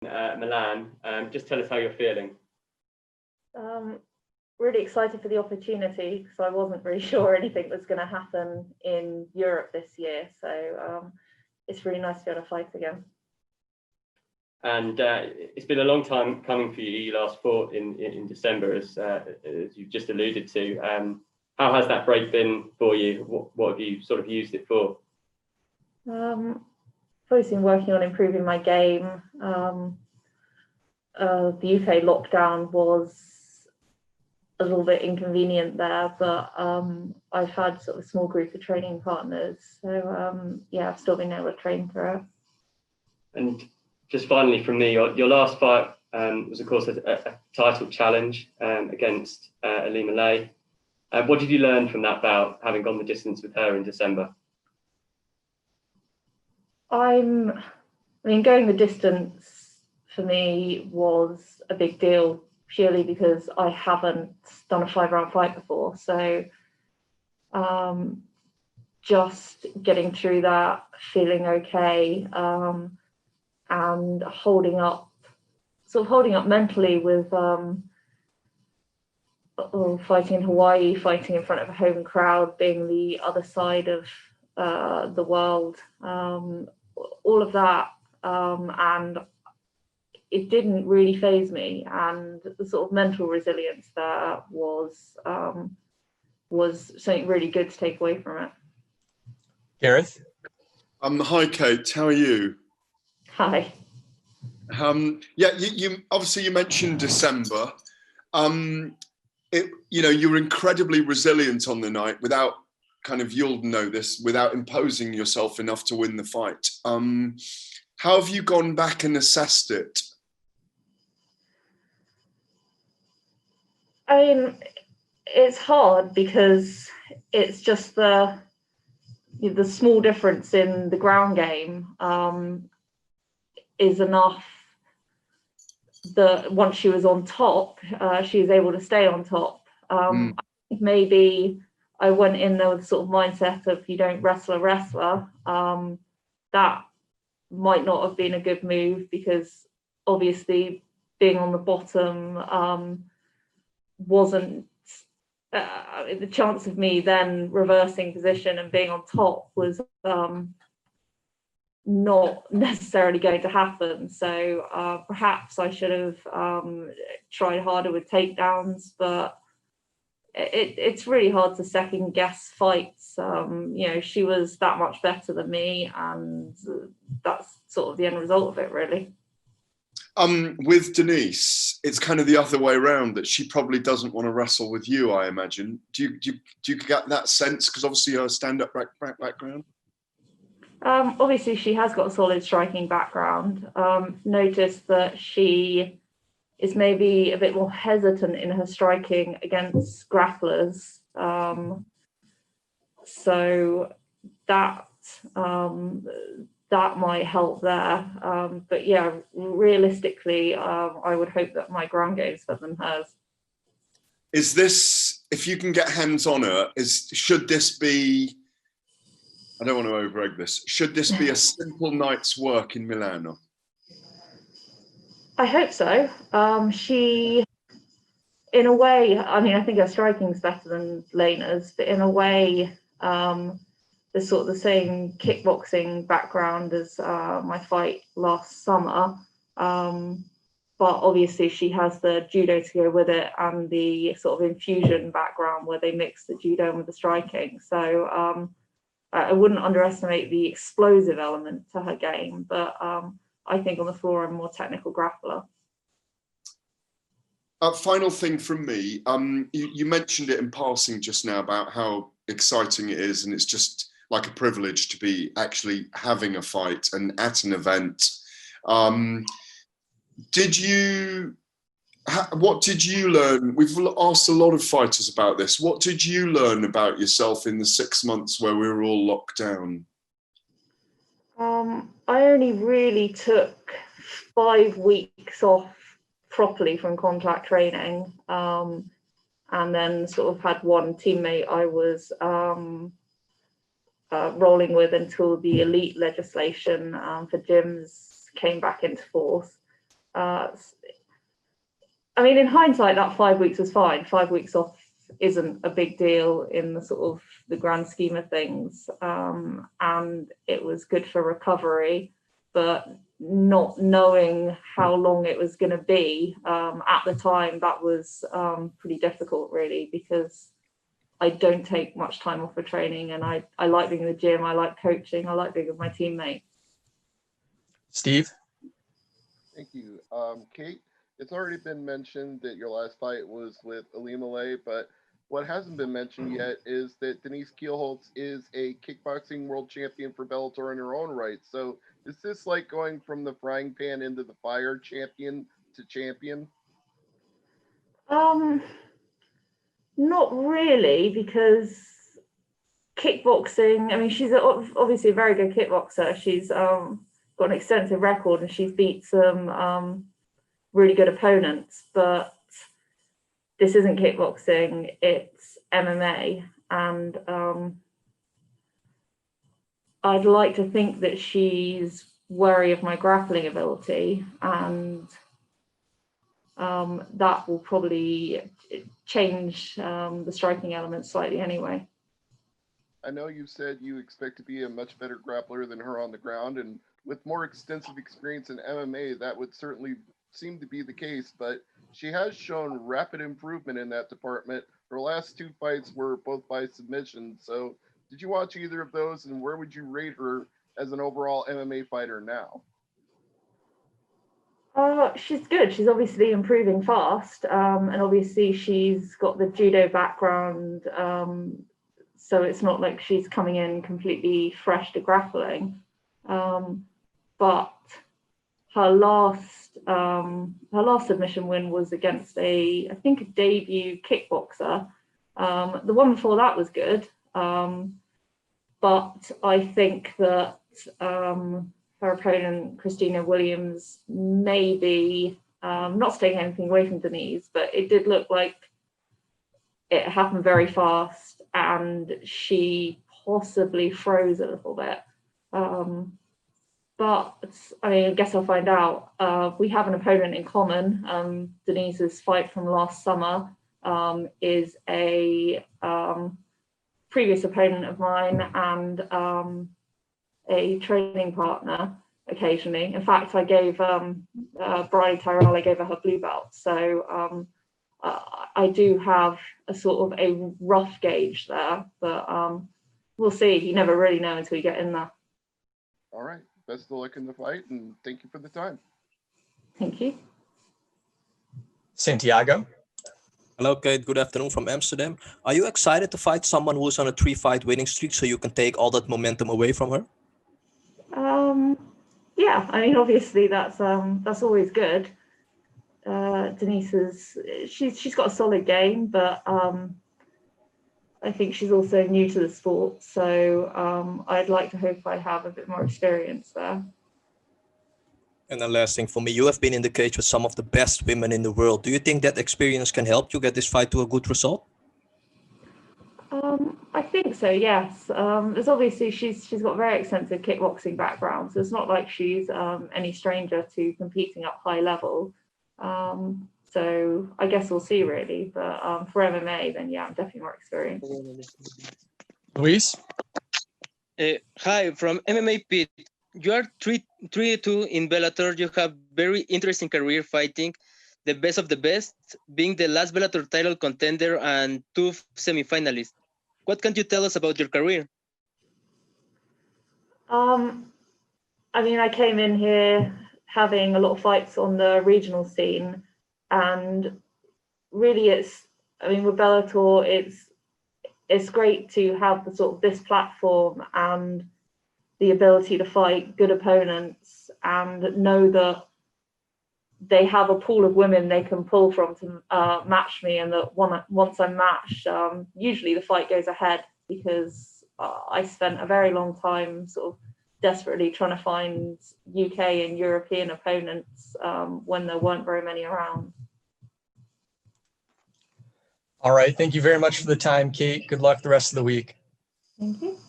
Milan. Just tell us how you're feeling. Really excited for the opportunity, because I wasn't really sure anything was going to happen in Europe this year. So it's really nice to be able to fight again. And it's been a long time coming for you. You last fought in December, as you've just alluded to. How has that break been for you? What have you sort of used it for? I've always been working on improving my game. The UK lockdown was a little bit inconvenient there, but I've had sort of a small group of training partners. So yeah, I've still been able to train through it. And just finally from me, your last fight was of course a title challenge against Ilima-Lei. What did you learn from that bout, having gone the distance with her in December? Going the distance for me was a big deal, purely because I haven't done a 5-round fight before. So just getting through that, feeling okay, and holding up mentally with fighting in Hawaii, fighting in front of a home crowd, being the other side of the world, all of that, and it didn't really faze me, and the sort of mental resilience there was something really good to take away from it. Gareth? Hi Kate, how are you? Hi. Yeah, you obviously you mentioned December. You were incredibly resilient on the night without you'll know this, without imposing yourself enough to win the fight. How have you gone back and assessed it? I mean, it's hard because it's just the small difference in the ground game is enough that once she was on top, she was able to stay on top. I think maybe I went in there with the sort of mindset of you don't wrestle a wrestler. That might not have been a good move, because obviously being on the bottom wasn't the chance of me then reversing position and being on top was not necessarily going to happen. So perhaps I should have tried harder with takedowns, but it's really hard to second guess fights. She was that much better than me, and that's sort of the end result of it, really. With Denise, it's kind of the other way around, that she probably doesn't want to wrestle with you, I imagine. Do you get that sense? Because obviously her stand-up background. Obviously she has got a solid striking background. Noticed that she is maybe a bit more hesitant in her striking against grapplers. So that might help there. But yeah, realistically, I would hope that my ground game is better than hers. Is this, if you can get hands on her, should this be, I don't want to over-egg this, should this be a simple night's work in Milano? I hope so. She, in a way, I think her striking is better than Lena's, but in a way, there's sort of the same kickboxing background as my fight last summer. But obviously she has the judo to go with it, and the sort of infusion background where they mix the judo with the striking. So I wouldn't underestimate the explosive element to her game, but I think on the floor I'm a more technical grappler. Final thing from me, you mentioned it in passing just now about how exciting it is, and it's just like a privilege to be actually having a fight and at an event. What did you learn? We've asked a lot of fighters about this. What did you learn about yourself in the 6 months where we were all locked down? I only really took 5 weeks off properly from contact training, and then sort of had one teammate I was rolling with until the elite legislation for gyms came back into force. I mean, in hindsight, that 5 weeks was fine. 5 weeks off isn't a big deal in the sort of the grand scheme of things, and it was good for recovery, but not knowing how long it was going to be at the time, that was pretty difficult, really, because I don't take much time off for training, and I like being in the gym, I like coaching, I like being with my teammates. Steve? Thank you. Kate, it's already been mentioned that your last fight was with Ilima-Lei, but what hasn't been mentioned yet is that Denise Kielholtz is a kickboxing world champion for Bellator in her own right. So is this like going from the frying pan into the fire, champion to champion? Not really, because kickboxing, I mean, she's obviously a very good kickboxer. She's got an extensive record, and she's beat some really good opponents, but this isn't kickboxing, it's MMA, and I'd like to think that she's wary of my grappling ability, and that will probably change the striking element slightly anyway. I know you said you expect to be a much better grappler than her on the ground, and with more extensive experience in MMA, that would certainly seem to be the case, but she has shown rapid improvement in that department. Her last 2 fights were both by submission. So did you watch either of those, and where would you rate her as an overall MMA fighter now? She's good. She's obviously improving fast, and obviously she's got the judo background, so it's not like she's coming in completely fresh to grappling. But her last submission win was against I think a debut kickboxer. The one before that was good, but I think that her opponent, Christina Williams, maybe not taking anything away from Denise, but it did look like it happened very fast, and she possibly froze a little bit. But I mean, I guess I'll find out. We have an opponent in common. Denise's fight from last summer is a previous opponent of mine and a training partner occasionally. In fact, I gave Bridie Tyrell, I gave her blue belt. So I do have a sort of a rough gauge there, but we'll see. You never really know until you get in there. All right. Best of luck in the fight, and thank you for the time. Thank you. Santiago? Hello, Kate. Good afternoon from Amsterdam. Are you excited to fight someone who's on a 3-fight winning streak so you can take all that momentum away from her? Yeah, I mean, obviously that's always good. Denise she's got a solid game, but I think she's also new to the sport, so I'd like to hope I have a bit more experience there. And the last thing for me, you have been in the cage with some of the best women in the world. Do you think that experience can help you get this fight to a good result? I think so, yes. There's obviously she's got very extensive kickboxing background, so it's not like she's any stranger to competing at high level. So I guess we'll see, really. But for MMA, then yeah, I'm definitely more experienced. Luis? Hi, from MMA Pit. You are 3-2 in Bellator. You have very interesting career fighting the best of the best, being the last Bellator title contender and 2 semifinalists. What can you tell us about your career? I mean, I came in here having a lot of fights on the regional scene, and really with Bellator, it's great to have the sort of this platform and the ability to fight good opponents and know that they have a pool of women they can pull from to match me, and that once I'm matched, usually the fight goes ahead, because I spent a very long time sort of desperately trying to find UK and European opponents when there weren't very many around. All right. Thank you very much for the time, Kate. Good luck the rest of the week. Thank you.